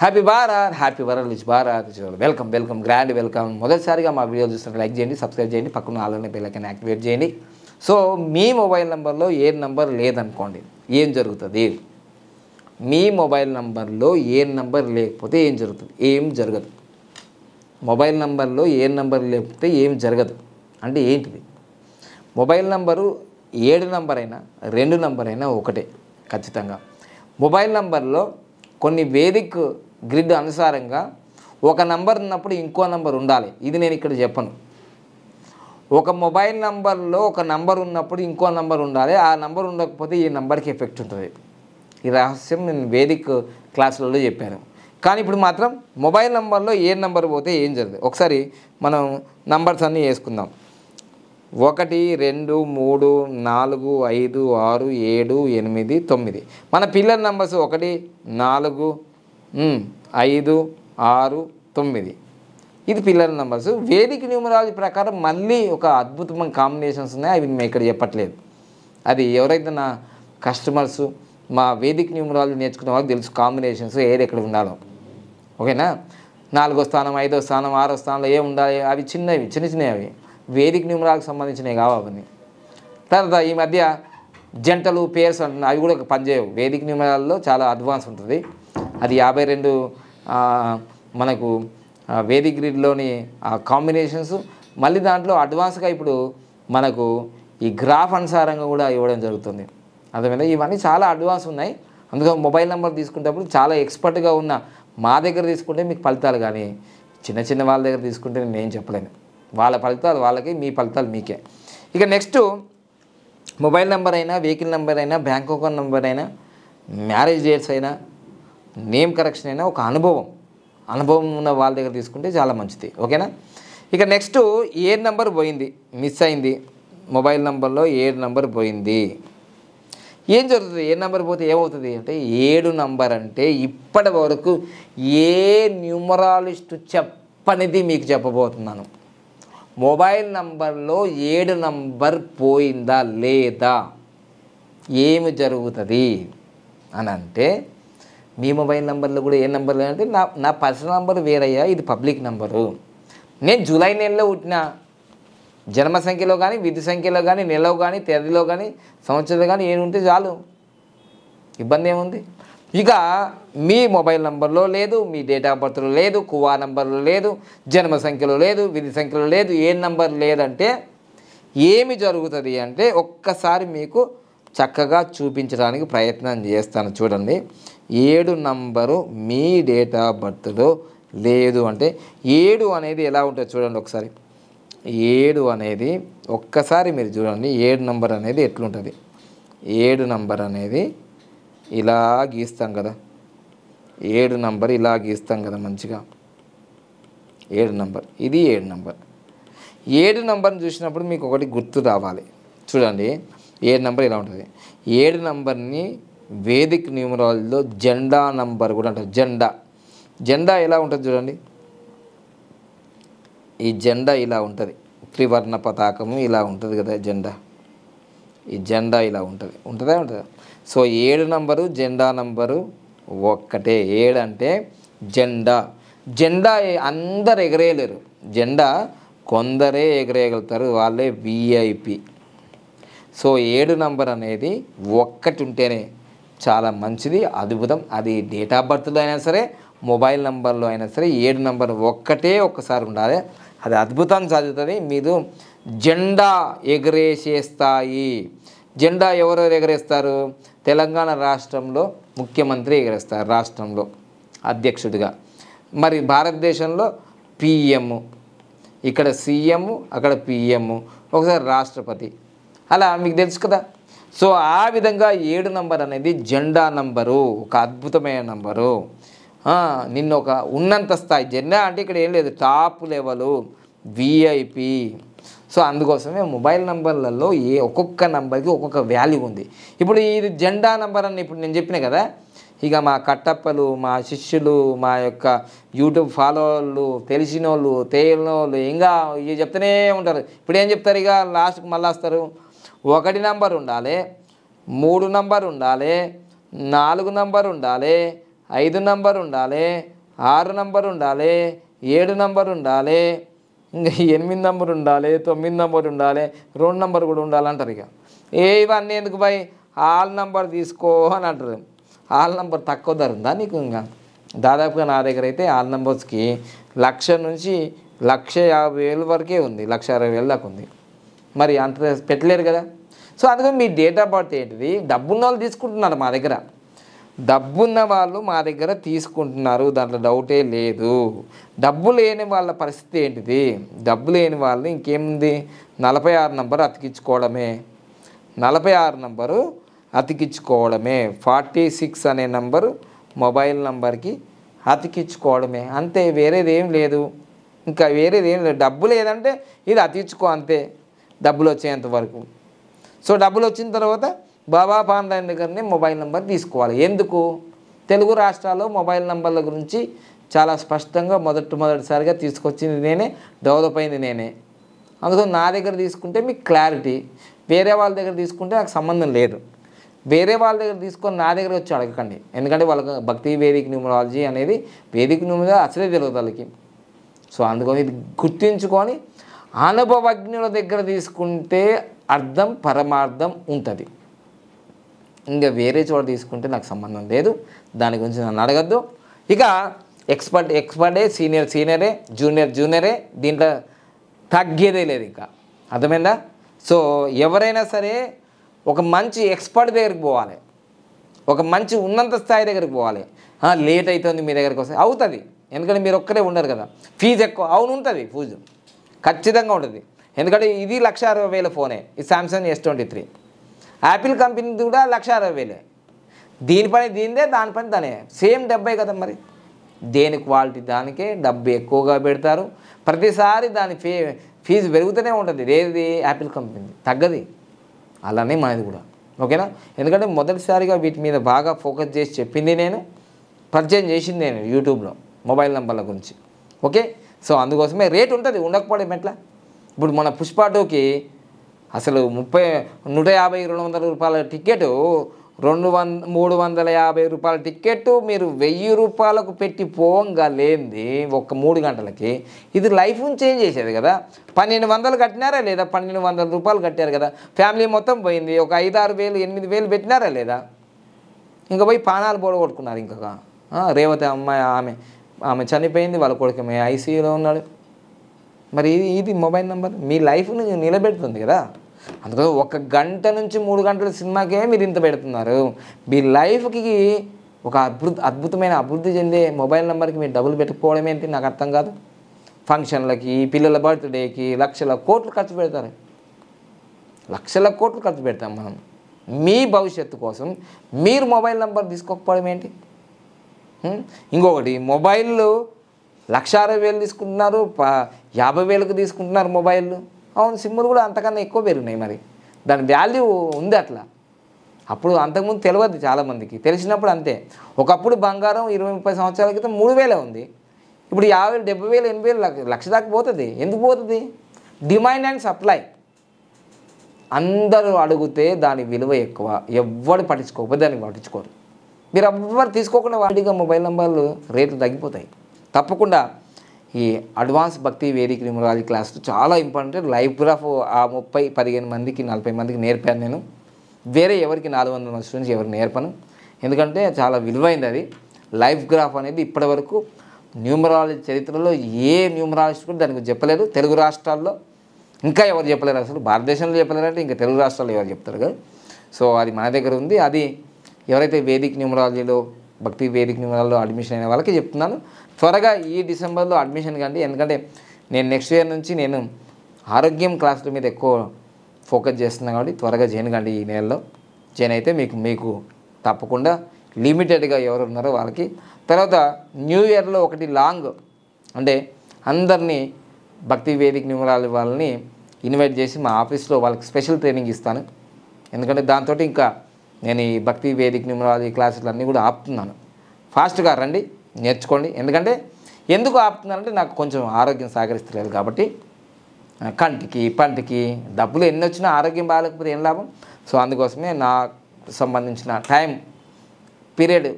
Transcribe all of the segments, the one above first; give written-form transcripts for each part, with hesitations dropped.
Happy Bharat, happy world which Bharat. Welcome grand welcome. మొదటిసారిగా మా video చూస్తున్నట్టు లైక్ చేయండి, సబ్స్క్రైబ్ చేయండి, పక్కన ఆల్రెడీ బెల్ ఐకాన్ యాక్టివేట్ చేయండి. సో మీ మొబైల్ నెంబర్లో ఏ నెంబర్ లేదనుకోండి, ఏం జరుగుతుంది? మీ మొబైల్ నెంబర్లో ఏ నెంబర్ లేకపోతే ఏం జరుగుతుంది? ఏం జరగదు. మొబైల్ నెంబర్లో ఏ నెంబర్ లేకపోతే ఏం జరగదు అంటే ఏంటిది? మొబైల్ నెంబరు 7 నెంబర్ అయినా 2 నెంబర్ అయినా ఒకటే ఖచ్చితంగా. మొబైల్ నెంబర్లో కొన్ని వేదిక్ గ్రిడ్ అనుసారంగా ఒక నంబర్ ఉన్నప్పుడు ఇంకో నంబర్ ఉండాలి. ఇది నేను ఇక్కడ చెప్పను. ఒక మొబైల్ నంబర్లో ఒక నంబర్ ఉన్నప్పుడు ఇంకో నంబర్ ఉండాలి. ఆ నంబర్ ఉండకపోతే ఈ నెంబర్కి ఎఫెక్ట్ ఉంటుంది. ఈ రహస్యం నేను వేదిక్ క్లాసులలో చెప్పాను. కానీ ఇప్పుడు మాత్రం మొబైల్ నెంబర్లో ఏ నెంబర్ పోతే ఏం జరుగుతుంది? ఒకసారి మనం నంబర్స్ అన్నీ వేసుకుందాం. 1 2 3 4 5 6 7 8 9. మన పిల్లల నెంబర్స్ 1 4 5 6 9. ఇది పిల్లల నెంబర్స్. వేదిక న్యూమరాలజీ ప్రకారం మళ్ళీ ఒక అద్భుతమైన కాంబినేషన్స్ ఉన్నాయి. అవి మేము ఇక్కడ చెప్పట్లేదు. అది ఎవరైతే నా కస్టమర్స్ మా వేదిక న్యూమరాలజీ నేర్చుకునే వాళ్ళు తెలుసు కాంబినేషన్స్ ఏది ఎక్కడ ఉండాలో. ఓకేనా? 4వ స్థానం 5వ స్థానం 6వ స్థానంలో ఏమి ఉండాలి? అవి చిన్నవి అవి వేదిక న్యూమరాలకు సంబంధించినవి కావని. తర్వాత ఈ మధ్య జంటలు పేర్స్ అంటున్నాయి, అవి కూడా పనిచేయవు. వేదిక న్యూమరాల్లో చాలా అడ్వాన్స్ ఉంటుంది. అది 52 మనకు వేదిక గ్రిడ్లోని కాంబినేషన్స్. మళ్ళీ దాంట్లో అడ్వాన్స్గా ఇప్పుడు మనకు ఈ గ్రాఫ్ అనుసారంగా కూడా ఇవ్వడం జరుగుతుంది. అర్థమైందా? ఇవన్నీ చాలా అడ్వాన్స్ ఉన్నాయి. అందుకని మొబైల్ నెంబర్ తీసుకునేటప్పుడు చాలా ఎక్స్పర్ట్గా ఉన్న మా దగ్గర తీసుకుంటే మీకు ఫలితాలు, కానీ చిన్న వాళ్ళ దగ్గర తీసుకుంటే నేను ఏం చెప్పలేను. వాళ్ళ ఫలితాలు వాళ్ళకి, మీ ఫలితాలు మీకే. ఇక నెక్స్ట్ మొబైల్ నెంబర్ అయినా, వెహికల్ నెంబర్ అయినా, బ్యాంక్ అకౌంట్ నెంబర్ అయినా, మ్యారేజ్ డేట్స్ అయినా, నేమ్ కరెక్షన్ అయినా ఒక అనుభవం ఉన్న వాళ్ళ దగ్గర తీసుకుంటే చాలా మంచిది. ఓకేనా? ఇక నెక్స్ట్ 7 నెంబర్ పోయింది, మిస్ అయింది. మొబైల్ నెంబర్లో 7 నెంబర్ పోయింది. ఏం జరుగుతుంది? 7 నెంబర్ పోతే ఏమవుతుంది అంటే, 7 నెంబర్ అంటే ఇప్పటి వరకు ఏ న్యూమరాలిస్ట్ చెప్పనిది మీకు చెప్పబోతున్నాను. మొబైల్ నంబర్లో 7 నంబర్ పోయిందా లేదా, ఏమి జరుగుతుంది అని అంటే, మీ మొబైల్ నెంబర్లో కూడా ఏ నెంబర్ లేదంటే నా పర్సనల్ నెంబర్ వేరయ్యా, ఇది పబ్లిక్ నెంబరు. నేను జూలై నెలలో పుట్టిన జన్మ సంఖ్యలో కానీ, విధి సంఖ్యలో కానీ, నెలలో కానీ, తేదీలో కానీ, సంవత్సరంలో కానీ ఏమి ఉంటే చాలు, ఇబ్బంది ఏముంది? ఇక మీ మొబైల్ నెంబర్లో లేదు, మీ డేట్ ఆఫ్ బర్త్లో లేదు, కువా నెంబర్లో లేదు, జన్మ సంఖ్యలో లేదు, విధి సంఖ్యలో లేదు, ఏ నెంబర్ లేదంటే ఏమి జరుగుతుంది అంటే, ఒక్కసారి మీకు చక్కగా చూపించడానికి ప్రయత్నం చేస్తాను. చూడండి, 7 నంబరు మీ డేట్ ఆఫ్ బర్త్లో లేదు అంటే 7 అనేది ఎలా ఉంటుంది చూడండి ఒకసారి. 7 అనేది ఒక్కసారి మీరు చూడండి, 7 నంబర్ అనేది ఎట్లుంటుంది. 7 నంబర్ అనేది ఇలా గీస్తాం కదా, 7 నంబర్ ఇలా గీస్తాం కదా మంచిగా. 7 నంబర్, ఇది 7 నంబర్. 7 నంబర్ని చూసినప్పుడు మీకు ఒకటి గుర్తు రావాలి. చూడండి, 7 నంబర్ ఇలా ఉంటుంది. 7 నంబర్ని వేదిక్ న్యూమరాలజీలో జెండా నంబర్ కూడా అంటారు. జెండా ఎలా ఉంటుంది చూడండి. ఈ జెండా ఇలా ఉంటుంది, త్రివర్ణ పతాకము ఇలా ఉంటుంది కదా జెండా. ఈ జెండా ఇలా ఉంటుందా? సో 7 నంబరు జెండా నంబరు ఒక్కటే. 7 అంటే జెండా అందరు ఎగరేయలేరు. జెండా కొందరే ఎగరేయగలుగుతారు, వాళ్ళే విఐపి. సో 7 నంబర్ అనేది ఒక్కటి ఉంటేనే చాలా మంచిది, అద్భుతం. అది డేట్ ఆఫ్ బర్త్లో అయినా సరే, మొబైల్ నెంబర్లో అయినా సరే 7 నంబర్ ఒక్కసారి ఉండాలి. అది అద్భుతం చదువుతుంది. మీరు జెండా ఎగరేసేస్తాయి. జెండా ఎవరెవరు ఎగరేస్తారు? తెలంగాణ రాష్ట్రంలో ముఖ్యమంత్రి ఎగరేస్తారు, రాష్ట్రంలో అధ్యక్షుడిగా. మరి భారతదేశంలో పిఎం, ఇక్కడ సీఎం, అక్కడ పిఎం, ఒకసారి రాష్ట్రపతి, అలా మీకు తెలుసు కదా. సో ఆ విధంగా 7 నంబర్ అనేది జెండా నంబరు, ఒక అద్భుతమైన నంబరు. నిన్న ఒక ఉన్నంత స్థాయి జెండా అంటే ఇక్కడ ఏం లేదు, టాప్ లెవెలు, విఐపి. సో అందుకోసమే మొబైల్ నెంబర్లలో ఒక్కొక్క నెంబర్కి ఒక్కొక్క వాల్యూ ఉంది. ఇప్పుడు ఇది జెండా నెంబర్ అని ఇప్పుడు నేను చెప్పిన కదా. ఇక మా కట్టప్పలు, మా శిష్యులు, మా యొక్క యూట్యూబ్ ఫాలోవర్లు, తెలిసిన వాళ్ళు, తెలియని వాళ్ళు ఇంకా ఇవి చెప్తూనే ఉంటారు. ఇప్పుడు ఏం చెప్తారు? ఇక లాస్ట్కి మళ్ళీ వస్తారు. 1 నంబర్ ఉండాలి, 3 నంబర్ ఉండాలి, 4 నంబర్ ఉండాలి, 5 నంబర్ ఉండాలి, 6 నంబర్ ఉండాలి, 7 నంబర్ ఉండాలి, ఇంకా 8 నంబర్ ఉండాలి, 9 నంబర్ ఉండాలి, 2 నంబర్ కూడా ఉండాలంటారు. ఇక ఇవన్నీ ఎందుకు భయ్, ఆల్ నంబర్ తీసుకో అని అంటారు. ఆల్ నంబర్ తక్కువ ధర ఉందా నీకు? ఇంకా దాదాపుగా నా దగ్గర అయితే ఆల్ నంబర్స్కి 1,00,000 నుంచి 1,50,000 వరకే ఉంది, 1,60,000 దాకా ఉంది. మరి అంత పెట్టలేరు కదా. సో అందుకని మీ డేట్ ఆఫ్ బర్త్ ఏంటిది? డబ్బున్న వాళ్ళు తీసుకుంటున్నారు మా దగ్గర, డబ్బున్న వాళ్ళు మా దగ్గర తీసుకుంటున్నారు, దాంట్లో డౌటే లేదు. డబ్బు లేని వాళ్ళ పరిస్థితి ఏంటిది? డబ్బు లేని వాళ్ళు ఇంకేముంది, 46 నంబర్ అతికించుకోవడమే, 46 నంబరు అతికించుకోవడమే, 46 అనే నంబరు మొబైల్ నంబర్కి అతికించుకోవడమే, అంతే. వేరేది ఏం లేదు, ఇంకా వేరేది ఏం లేదు. డబ్బు లేదంటే ఇది అతికించుకో అంతే, డబ్బులు వచ్చేంత వరకు. సో డబ్బులు వచ్చిన తర్వాత బాబా ఆన్లైన్ దగ్గరనే మొబైల్ నెంబర్ తీసుకోవాలి. ఎందుకు? తెలుగు రాష్ట్రాల్లో మొబైల్ నెంబర్ల గురించి చాలా స్పష్టంగా మొదటిసారిగా తీసుకొచ్చింది నేనే, డెవలప్ అయింది నేనే. అందుకని నా దగ్గర తీసుకుంటే మీకు క్లారిటీ, వేరే వాళ్ళ దగ్గర తీసుకుంటే నాకు సంబంధం లేదు. వేరే వాళ్ళ దగ్గర తీసుకొని నా దగ్గర వచ్చి అడగకండి, ఎందుకంటే వాళ్ళకి భక్తి వేదిక న్యూమరాలజీ అనేది వేదిక న్యూమరాలజీ అసలే తెలియదు వాళ్ళకి. సో అందుకని ఇది గుర్తించుకొని అనుభవజ్ఞుల దగ్గర తీసుకుంటే అర్థం పరమార్థం ఉంటుంది. ఇంకా వేరే చోట తీసుకుంటే నాకు సంబంధం లేదు, దాని గురించి నన్ను అడగద్దు. ఇక ఎక్స్పర్టే, సీనియరే, జూనియరే, దీంట్లో తగ్గేదే లేదు ఇంకా, అర్థమైందా? సో ఎవరైనా సరే ఒక మంచి ఎక్స్పర్ట్ దగ్గరికి పోవాలి, ఒక మంచి ఉన్నత స్థాయి దగ్గరికి పోవాలి. లేట్ అవుతుంది మీ దగ్గరికి వస్తే అవుతుంది, ఎందుకంటే మీరు ఒక్కరే ఉండరు కదా. ఫీజు ఎక్కువ, అవును ఉంటుంది, ఫీజు ఖచ్చితంగా ఉంటుంది. ఎందుకంటే ఇది 1,60,000 ఫోనే, ఇది సామ్సంగ్ S23. యాపిల్ కంపెనీ కూడా 1,60,000. దీనిపైన దీనిదే, దానిపైన దానే, సేమ్ 70 కదా. మరి దేని క్వాలిటీ దానికే డబ్బు ఎక్కువగా పెడతారు. ప్రతిసారి దాని ఫీజు పెరుగుతూనే ఉంటుంది. ఏది యాపిల్ కంపెనీ తగ్గది, అలానే మనది కూడా. ఓకేనా? ఎందుకంటే మొదటిసారిగా వీటి మీద బాగా ఫోకస్ చేసి చెప్పింది నేను, పరిచయం చేసింది నేను యూట్యూబ్లో మొబైల్ నెంబర్ల గురించి. ఓకే, సో అందుకోసమే రేట్ ఉంటుంది, ఉండకపోవడం ఎట్లా. ఇప్పుడు మన పుష్ప 2కి అసలు 150-200 రూపాయల టికెట్, 350 రూపాయల టికెట్ మీరు 1000 రూపాయలకు పెట్టి పోంగా లేనిది ఒక 3 గంటలకి, ఇది లైఫ్ని చేంజ్ చేసేది కదా. 1,200 కట్టినారా లేదా? 1,200 రూపాయలు కట్టారు కదా, ఫ్యామిలీ మొత్తం పోయింది. ఒక 5-6 వేలు 8,000 పెట్టినారా లేదా? ఇంకా పోయి పానాలు పొడగొట్టుకున్నారు. ఇంకా రేవతి అమ్మాయి, ఆమె చనిపోయింది, వాళ్ళ కొడుకు ఐసీయూలో ఉన్నాడు. మరి ఇది మొబైల్ నెంబర్ మీ లైఫ్ని నిలబెడుతుంది కదా. అందుకని 1 గంట నుంచి 3 గంటల సినిమాకే మీరు ఇంత పెడుతున్నారు. మీ లైఫ్కి ఒక అద్భుతమైన అభివృద్ధి చెందే మొబైల్ నెంబర్కి మీరు డబ్బులు పెట్టుకోవడం ఏంటి నాకు అర్థం కాదు. ఫంక్షన్లకి, పిల్లల బర్త్డేకి లక్షల కోట్లు ఖర్చు పెడతారు, లక్షల కోట్లు ఖర్చు పెడతాం మనం. మీ భవిష్యత్తు కోసం మీరు మొబైల్ నెంబర్ తీసుకోకపోవడం ఏంటి? ఇంకొకటి, మొబైల్లో 1,60,000 తీసుకుంటున్నారు, 50,000కు తీసుకుంటున్నారు మొబైల్. అవును, సిమ్ములు కూడా అంతకన్నా ఎక్కువ పెరిగినాయి. మరి దాని వాల్యూ ఉంది అట్లా. అప్పుడు అంతకుముందు తెలియదు చాలామందికి, తెలిసినప్పుడు అంతే. ఒకప్పుడు బంగారం 20-30 సంవత్సరాల క్రితం 3,000 ఉంది, ఇప్పుడు 50,000, 70,000, 80,000, లక్ష దాకా పోతుంది. ఎందుకు పోతుంది? Demand and supply. అందరూ అడిగితే దాని విలువ ఎక్కువ, ఎవ్వరు పట్టించుకోకపోతే దానికి పట్టించుకోరు. మీరు ఎవ్వరు తీసుకోకుండా వాటిగా మొబైల్ నెంబర్లు రేట్లు తగ్గిపోతాయి. తప్పకుండా ఈ అడ్వాన్స్ భక్తి వేదిక న్యూమరాలజీ క్లాస్ చాలా ఇంపార్టెంట్. లైవ్ గ్రాఫ్ ఆ 30-15 మందికి 40 మందికి నేర్పాను నేను. వేరే ఎవరికి 400 మంది స్టూడెంట్స్ ఎవరికి నేర్పను, ఎందుకంటే చాలా విలువైంది అది. లైవ్ గ్రాఫ్ అనేది ఇప్పటివరకు న్యూమరాలజీ చరిత్రలో ఏ న్యూమరాలజిస్ట్ కూడా దానికి చెప్పలేదు. తెలుగు రాష్ట్రాల్లో ఇంకా ఎవరు చెప్పలేరు, అసలు భారతదేశంలో చెప్పలేరంటే ఇంకా తెలుగు రాష్ట్రాల్లో ఎవరు చెప్తారు కదా. సో అది మన దగ్గర ఉంది. అది ఎవరైతే వేదిక న్యూమరాలజీలో, భక్తి వేదిక న్యూమరాలజీలో అడ్మిషన్ అయిన వాళ్ళకి చెప్తున్నాను, త్వరగా ఈ డిసెంబర్లో అడ్మిషన్ కండి. ఎందుకంటే నేను నెక్స్ట్ ఇయర్ నుంచి నేను ఆరోగ్యం క్లాసుల మీద ఎక్కువ ఫోకస్ చేస్తున్నాను కాబట్టి త్వరగా జాయిన్ కండి. ఈ నెలలో జాయిన్ అయితే మీకు తప్పకుండా లిమిటెడ్గా ఎవరు ఉన్నారో వాళ్ళకి. తర్వాత న్యూ ఇయర్లో ఒకటి లాంగ్, అంటే అందరినీ భక్తి వేదిక న్యూమరాలజీ వాళ్ళని ఇన్వైట్ చేసి మా ఆఫీస్లో వాళ్ళకి స్పెషల్ ట్రైనింగ్ ఇస్తాను. ఎందుకంటే దాంతో ఇంకా నేను ఈ భక్తి వేదిక న్యూమరాలజీ క్లాసులు అన్నీ కూడా ఆపుతున్నాను. ఫాస్ట్గా రండి, నేర్చుకోండి. ఎందుకు ఆపుతున్నానంటే నాకు కొంచెం ఆరోగ్యం సహకరిస్తలేదు కాబట్టి, కంటికి పంటికి డబ్బులు ఎన్ని వచ్చినా ఆరోగ్యం బాగాలేకపోతే ఏం లాభం. సో అందుకోసమే నాకు సంబంధించిన టైం పీరియడ్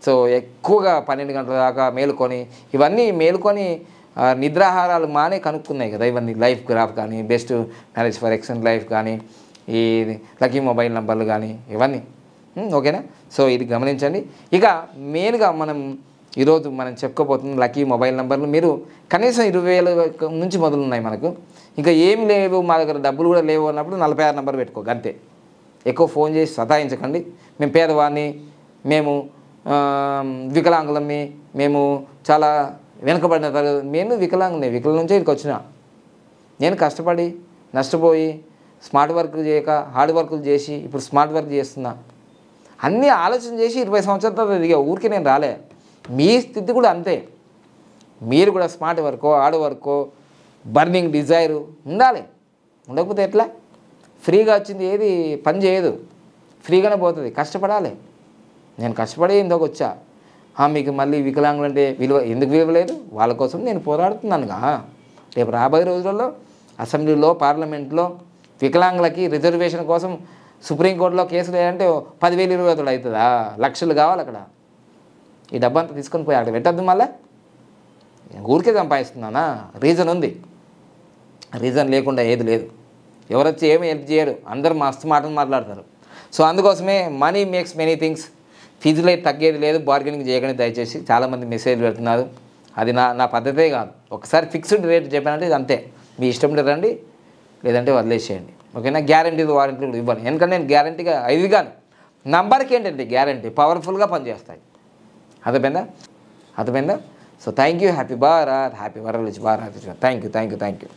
సో ఎక్కువగా 12 గంటల దాకా మేలుకొని ఇవన్నీ మేలుకొని నిద్రాహారాలు మానే కనుక్కున్నాయి కదా ఇవన్నీ. లైఫ్ గ్రాఫ్ కానీ, best marriage for excellent life కానీ, ఈ లక్కీ మొబైల్ నంబర్లు కానీ ఇవన్నీ. ఓకేనా? సో ఇది గమనించండి. ఇక మెయిన్గా ఈరోజు మనం చెప్పుకోబోతున్న లక్కీ మొబైల్ నంబర్లు మీరు కనీసం 20,000 నుంచి మొదలున్నాయి మనకు. ఇంకా ఏం లేవు మా దగ్గర డబ్బులు కూడా లేవు అన్నప్పుడు 46 నెంబర్ పెట్టుకో అంతే. ఎక్కువ ఫోన్ చేసి సతాయించకండి. మేము పేదవాడిని, మేము వికలాంగులమ్మి, మేము చాలా వెనుకబడిన తరగతి. నేను వికలాంగుని, వికలాంగం నుంచే ఇక్కడికి వచ్చిన. నేను కష్టపడి నష్టపోయి స్మార్ట్ వర్క్ చేయక హార్డ్ వర్కులు చేసి ఇప్పుడు స్మార్ట్ వర్క్ చేస్తున్నా. అన్నీ ఆలోచన చేసి 20 సంవత్సరాల తర్వాత దిగా ఊరికి నేను రాలే. మీ స్థితి కూడా అంతే. మీరు కూడా స్మార్ట్ వర్కో హార్డ్ వర్కో బర్నింగ్ డిజైరు ఉండాలి. ఉండకపోతే ఎట్లా? ఫ్రీగా వచ్చింది ఏది పని చేయదు, ఫ్రీగానే పోతుంది. కష్టపడాలి. నేను కష్టపడి ఇందుకు వచ్చా. మీకు మళ్ళీ వికలాంగులు అంటే విలువ ఎందుకు విలువ లేదు? వాళ్ళ కోసం నేను పోరాడుతున్నానుగా. రేపు రాబోయే రోజుల్లో అసెంబ్లీలో పార్లమెంట్లో వికలాంగులకి రిజర్వేషన్ కోసం సుప్రీంకోర్టులో కేసులు వేయాలంటే 10,000 20,000 అవుతుందా? లక్షలు కావాలి అక్కడ. ఈ డబ్బంతా తీసుకొని పోయి అక్కడ పెట్టద్దు. మళ్ళీ ఊరికే సంపాదిస్తున్నానా? రీజన్ ఉంది. రీజన్ లేకుండా ఏది లేదు. ఎవరొచ్చి ఏమి హెల్ప్ చేయరు. అందరూ మస్తు మాటలు మాట్లాడతారు. సో అందుకోసమే మనీ మేక్స్ మెనీ థింగ్స్. ఫీజులో తగ్గేది లేదు. బార్గెనింగ్ చేయకండి దయచేసి. చాలామంది మెసేజ్ పెడుతున్నారు. అది నా పద్ధతే కాదు. ఒకసారి ఫిక్స్డ్ రేట్ చెప్పానంటే ఇది అంతే. మీ ఇష్టం రండి, లేదంటే వదిలేసేయండి. ఓకేనా? గ్యారంటీలు వారంటీలు ఇవ్వను. ఎందుకంటే నేను గ్యారంటీగా ఇది కాను. నంబర్కి ఏంటంటే గ్యారంటీ పవర్ఫుల్గా పనిచేస్తాయి. అర్థమైందా? So thank you. Happy Bharat, happy world Bharat. Thank you.